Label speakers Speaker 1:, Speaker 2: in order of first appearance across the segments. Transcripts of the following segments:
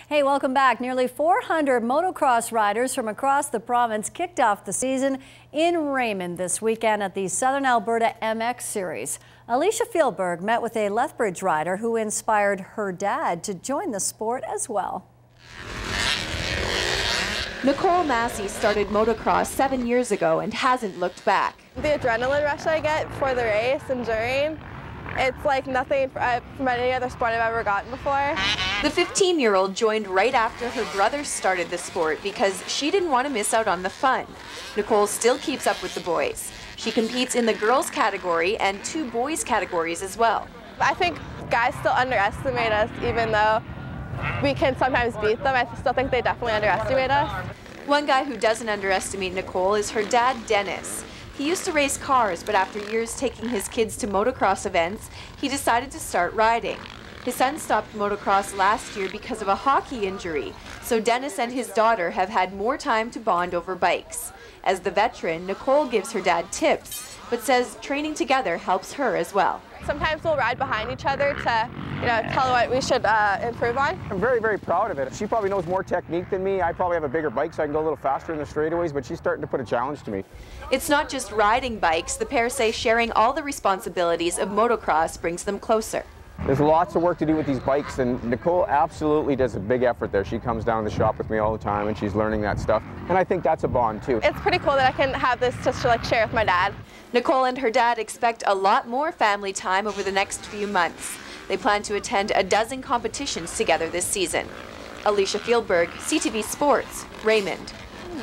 Speaker 1: Hey, welcome back. Nearly 400 motocross riders from across the province kicked off the season in Raymond this weekend at the Southern Alberta MX Series. Alicia Fieldberg met with a Lethbridge rider who inspired her dad to join the sport as well.
Speaker 2: Nicole Massey started motocross 7 years ago and hasn't looked back.
Speaker 3: The adrenaline rush I get before the race and during, it's like nothing from any other sport I've ever gotten before.
Speaker 2: The 15-year-old joined right after her brother started the sport because she didn't want to miss out on the fun. Nicole still keeps up with the boys. She competes in the girls category and 2 boys categories as well.
Speaker 3: I think guys still underestimate us even though we can sometimes beat them. I still think they definitely underestimate us.
Speaker 2: One guy who doesn't underestimate Nicole is her dad, Dennis. He used to race cars, but after years taking his kids to motocross events, he decided to start riding. His son stopped motocross last year because of a hockey injury, so Dennis and his daughter have had more time to bond over bikes. As the veteran, Nicole gives her dad tips, but says training together helps her as well.
Speaker 3: Sometimes we'll ride behind each other to, tell what we should improve on.
Speaker 4: I'm very, very proud of it. She probably knows more technique than me. I probably have a bigger bike, so I can go a little faster in the straightaways, but she's starting to put a challenge to me.
Speaker 2: It's not just riding bikes. The pair say sharing all the responsibilities of motocross brings them closer.
Speaker 4: There's lots of work to do with these bikes, and Nicole absolutely does a big effort there. She comes down to the shop with me all the time, and she's learning that stuff, and I think that's a bond too.
Speaker 3: It's pretty cool that I can have this just to share with my dad.
Speaker 2: Nicole and her dad expect a lot more family time over the next few months. They plan to attend a dozen competitions together this season. Alicia Fieldberg, CTV Sports, Raymond.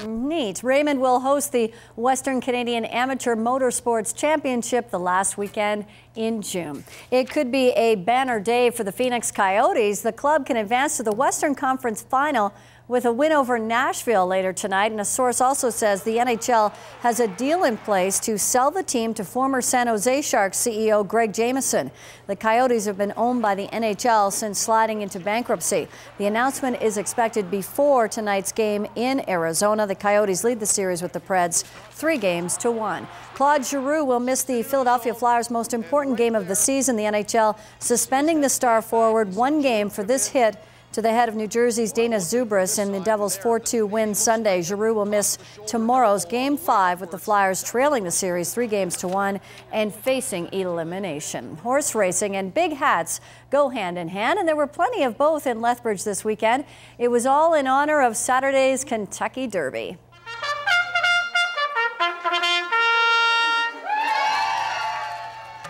Speaker 1: Neat. Raymond will host the Western Canadian Amateur Motorsports Championship the last weekend in June. It could be a banner day for the Phoenix Coyotes. The club can advance to the Western Conference Final with a win over Nashville later tonight. And a source also says the NHL has a deal in place to sell the team to former San Jose Sharks CEO Greg Jameson. The Coyotes have been owned by the NHL since sliding into bankruptcy. The announcement is expected before tonight's game in Arizona. The Coyotes lead the series with the Preds 3-1. Claude Giroux will miss the Philadelphia Flyers' most important game of the season. The NHL suspending the star forward 1 game for this hit to the head of New Jersey's Dana Zubris in the Devils' 4-2 win Sunday. Giroux will miss tomorrow's Game 5 with the Flyers trailing the series 3-1 and facing elimination. Horse racing and big hats go hand in hand, and there were plenty of both in Lethbridge this weekend. It was all in honor of Saturday's Kentucky Derby.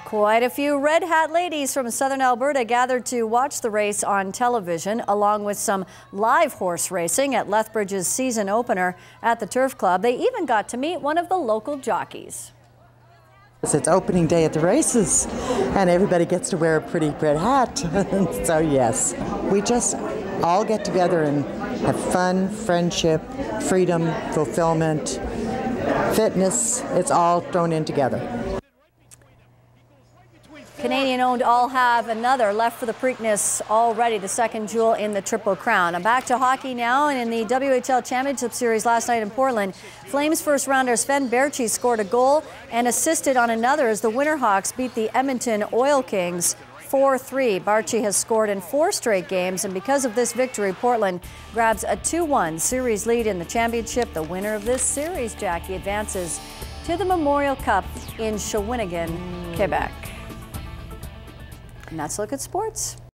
Speaker 1: Quite a few red hat ladies from Southern Alberta gathered to watch the race on television, along with some live horse racing at Lethbridge's season opener at the Turf Club. They even got to meet one of the local jockeys.
Speaker 5: It's opening day at the races, and everybody gets to wear a pretty red hat. So yes, we just all get together and have fun, friendship, freedom, fulfillment, fitness. It's all thrown in together.
Speaker 1: Canadian-owned All Have Another left for the Preakness already, the second jewel in the Triple Crown. And back to hockey now, and in the WHL Championship Series last night in Portland, Flames first-rounder Sven Berchi scored a goal and assisted on another as the Winterhawks beat the Edmonton Oil Kings 4-3. Barchi has scored in 4 straight games, and because of this victory, Portland grabs a 2-1 series lead in the championship. The winner of this series, Jackie, advances to the Memorial Cup in Shawinigan, Quebec. And that's a look at sports.